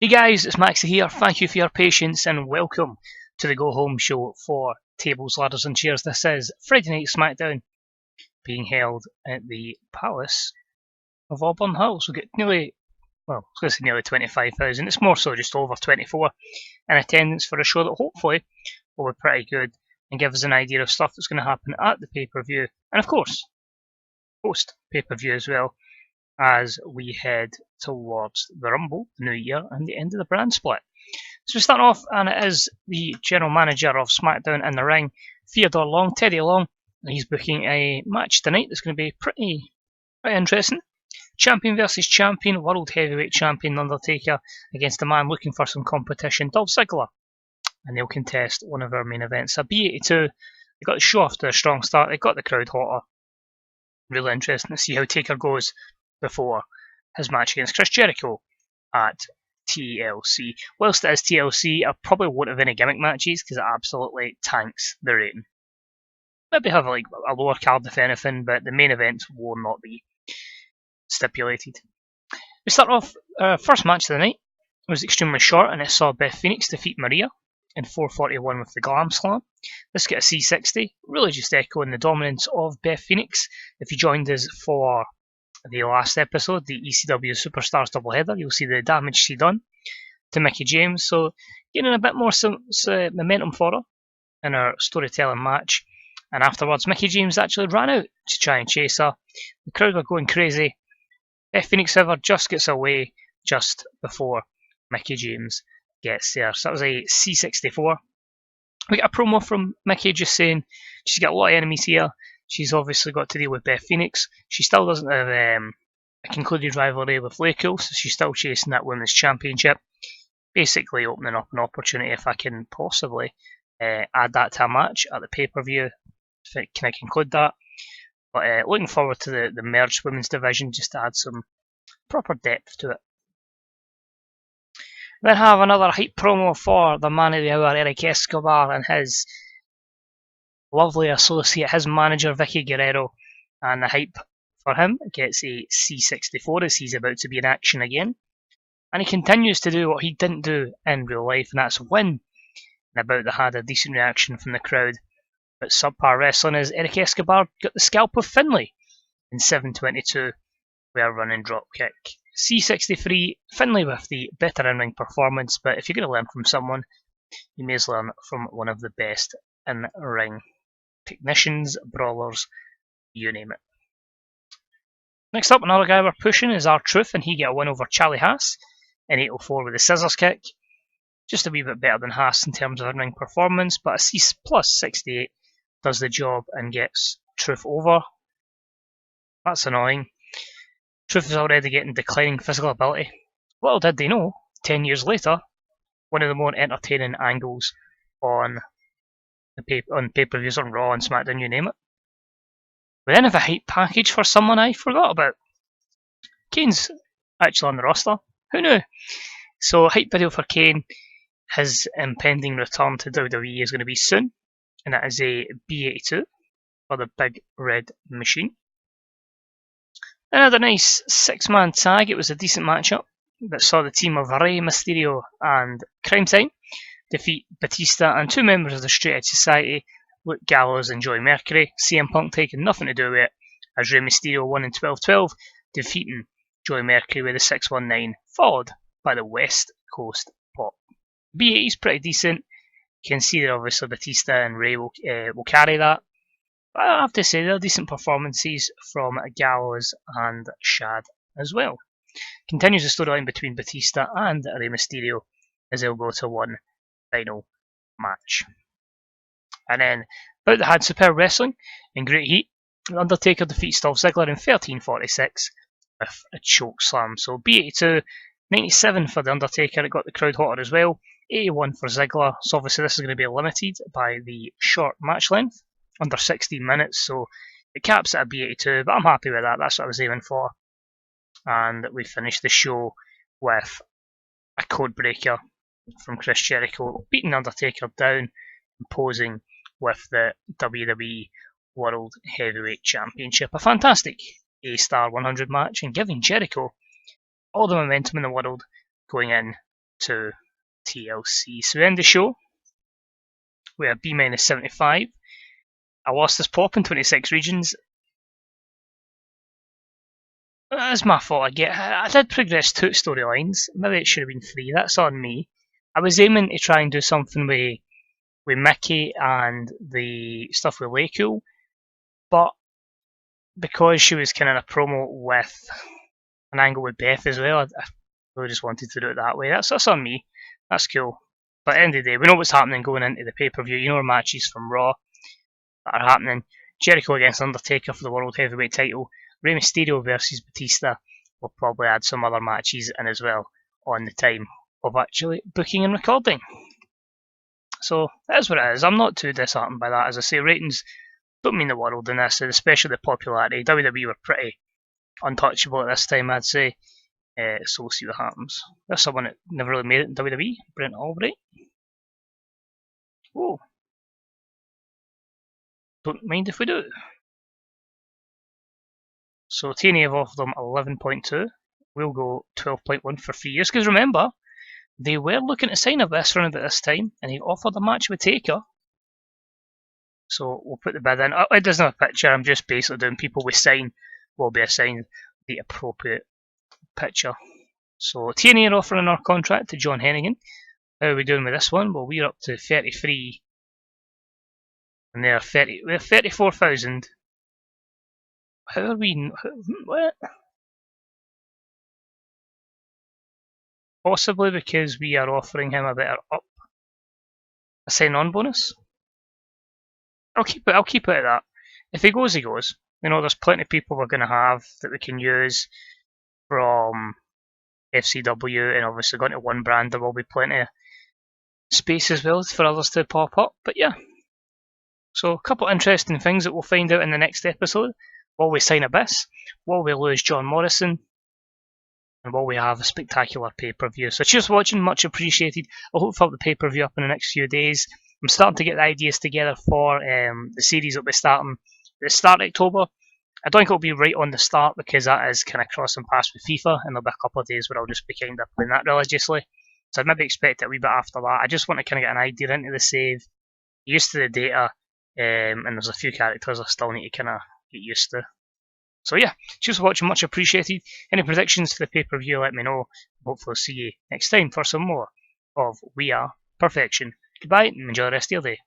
Hey guys, it's Maxie here. Thank you for your patience and welcome to the Go Home show for Tables, Ladders and Chairs. This is Friday Night SmackDown being held at the Palace of Auburn Hills. We've got nearly, well, I was going to say nearly 25,000. It's more so just over 24 in attendance for a show that hopefully will be pretty good and give us an idea of stuff that's going to happen at the pay-per-view. And of course, post pay-per-view as well, as we head towards the Rumble, the New Year, and the end of the brand split. So we start off, and it is the general manager of SmackDown in the ring, Theodore Long, Teddy Long, and he's booking a match tonight that's going to be pretty interesting. Champion versus champion, World Heavyweight Champion Undertaker against a man looking for some competition, Dolph Ziggler, and they'll contest one of our main events, a B82. They got the show off to a strong start, they got the crowd hotter. Really interesting to see how Taker goes before his match against Chris Jericho at TLC. Whilst it is TLC, I probably won't have any gimmick matches because it absolutely tanks the rating. Maybe have like a lower card if anything, but the main events will not be stipulated. We start off, our first match of the night was extremely short, and it saw Beth Phoenix defeat Maria in 4:41 with the Glam Slam. This got a C60, really just echoing the dominance of Beth Phoenix. If you joined us for the last episode, the ECW Superstars doubleheader, you'll see the damage she done to Mickie James. So getting a bit more momentum for her in her storytelling match. And afterwards, Mickie James actually ran out to try and chase her. The crowd were going crazy. Beth Phoenix, however, just gets away just before Mickie James gets there. So that was a C64. We got a promo from Mickie just saying she's got a lot of enemies here. She's obviously got to deal with Beth Phoenix. She still doesn't have a concluded rivalry with Lako, so she's still chasing that women's championship. Basically opening up an opportunity if I can possibly add that to a match at the pay-per-view. Can I conclude that? But looking forward to the merged women's division just to add some proper depth to it. Then have another hype promo for the man of the hour, Eric Escobar, and his lovely associate, his manager, Vicky Guerrero, and the hype for him gets a C64 as he's about to be in action again. And he continues to do what he didn't do in real life, and that's win. And about that had a decent reaction from the crowd. But subpar wrestling is Eric Escobar got the scalp of Finlay in 7:22 with a running drop kick. C63, Finlay with the better in-ring performance, but if you're going to learn from someone, you may as well learn from one of the best in-ring technicians, brawlers, you name it. Next up, another guy we're pushing is R-Truth, and he got a win over Charlie Haas in 8:04 with a scissors kick. Just a wee bit better than Haas in terms of in-ring performance, but a C plus 68 does the job and gets Truth over. That's annoying. Truth is already getting declining physical ability. Little did they know, 10 years later, one of the more entertaining angles on pay-per-views on Raw and SmackDown, you name it. We then have a hype package for someone I forgot about. Kane's actually on the roster. Who knew? So, hype video for Kane. His impending return to WWE is going to be soon, and that is a B82 for the Big Red Machine. Another nice 6-man tag. It was a decent matchup that saw the team of Rey Mysterio and Crime Time defeat Batista and two members of the Straight Edge Society, Luke Gallows and Joey Mercury. CM Punk taking nothing to do with it, as Rey Mysterio won in 12:12, defeating Joey Mercury with a 619, followed by the West Coast Pop. B80 is pretty decent. You can see that obviously Batista and Rey will carry that. But I have to say, they're decent performances from Gallows and Shad as well. Continues the storyline between Batista and Rey Mysterio as they'll go to one final match. And then, about the had superb wrestling in great heat. The Undertaker defeats Dolph Ziggler in 13:46 with a choke slam. So B82, 97 for the Undertaker. It got the crowd hotter as well. 81 for Ziggler. So obviously this is going to be limited by the short match length, under 16 minutes. So it caps at a B82, but I'm happy with that. That's what I was aiming for. And we finished the show with a code breaker from Chris Jericho, beating Undertaker down and posing with the WWE World Heavyweight Championship. A fantastic A-Star 100 match and giving Jericho all the momentum in the world going in to TLC. So we end the show. We have B-75. I lost this pop in 26 regions. That's my fault. I did progress 2 storylines. Maybe it should have been 3. That's on me. I was aiming to try and do something with Mickey and the stuff with Leiko, but because she was kind of a promo with an angle with Beth as well, I really just wanted to do it that way. That's on me. That's cool. But at the end of the day, we know what's happening going into the pay-per-view. You know our matches from Raw that are happening. Jericho against Undertaker for the World Heavyweight title. Rey Mysterio versus Batista. We'll probably add some other matches in as well on the time of actually booking and recording. So that's what it is. I'm not too disheartened by that. As I say, ratings don't mean the world in this, especially the popularity. WWE were pretty untouchable at this time, I'd say. So we'll see what happens. There's someone that never really made it in WWE, Brent Albright. Whoa. Don't mind if we do. So TNA have offered them 11.2. We'll go 12.1 for 3 years. Because remember, they were looking to sign Abyss around at this time, and he offered a match with Taker. So we'll put the bid in. It doesn't have a picture. I'm just basically doing people we sign will be assigned the appropriate picture. So TNA are offering our contract to John Hennigan. How are we doing with this one? Well, we're up to 33, and they're 30. We're 34,000. How are we? What? Possibly because we are offering him a better a sign-on bonus. I'll keep it at that. If he goes, he goes. You know, there's plenty of people we're going to have that we can use from FCW, and obviously going to one brand, there will be plenty of space as well for others to pop up. But yeah, so a couple of interesting things that we'll find out in the next episode. Will we sign Abyss? Will we lose John Morrison? And will we have a spectacular pay-per-view? So cheers for watching, much appreciated. I hope to have the pay-per-view up in the next few days. I'm starting to get the ideas together for the series that will be starting at the start of October. I don't think it'll be right on the start because that is kind of crossing paths with FIFA, and there'll be a couple of days where I'll just be kind of playing that religiously. So I'd maybe expect it a wee bit after that. I just want to kind of get an idea into the save, get used to the data, and there's a few characters I still need to kind of get used to. So yeah, cheers for watching, much appreciated. Any predictions for the pay-per-view, let me know. Hopefully I'll see you next time for some more of We Are Perfection. Goodbye and enjoy the rest of your day.